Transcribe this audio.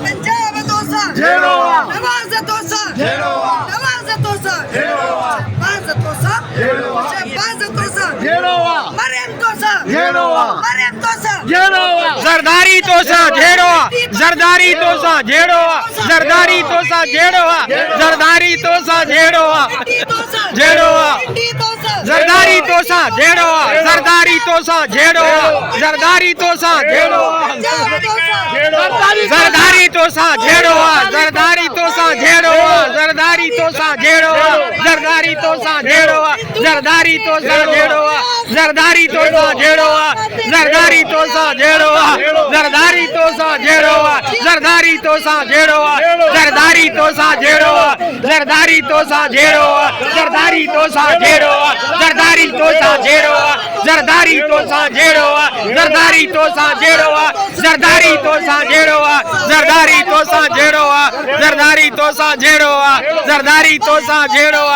पंजाब तोसा जेड़ो नवाज तोसा जेड़ो नवाज तोसा जेड़ो शहबाज तोसा जेड़ो शहबाज तोसा जेड़ो मरियम तोसा जेड़ो मरियम तोसा जेड़ो जरदारी तोसा झेड़ो जरदारी तोसा झेड़ो जरदारी तोसा झेड़ो जरदारी तोसा झेड़ो इंडी तोसा जेड़ो इंडी तोसा जरदारी तोसा झेड़ो जरदारी तोसा झेड़ो जरदारी तोसा झेड़ो पंजाब तोसा जरदारी तोसा झेड़ो जरदारी तोसा झेड़ो जरदारी तोसा झेड़ो जरदारी तोसा झेड़ो जरदारी तोसा झेड़ो जरदारी तोसा झेड़ो जरदारी तोसा झेड़ो जरदारी तोसा झेड़ो जरदारी तोसा झेड़ो जरदारी तोसा झेड़ो जरदारी तोसा झेड़ो जरदारी तोसा झेड़ो जरदारी तोसा झेड़ो जरदारी तोसा झेड़ो जरदारी तोसा झेड़ो जरदारी तोसा झेड़ो जरदारी तोसा झेड़ो जरदारी तोसा झेड़ो जरदारी तोसा झेड़ो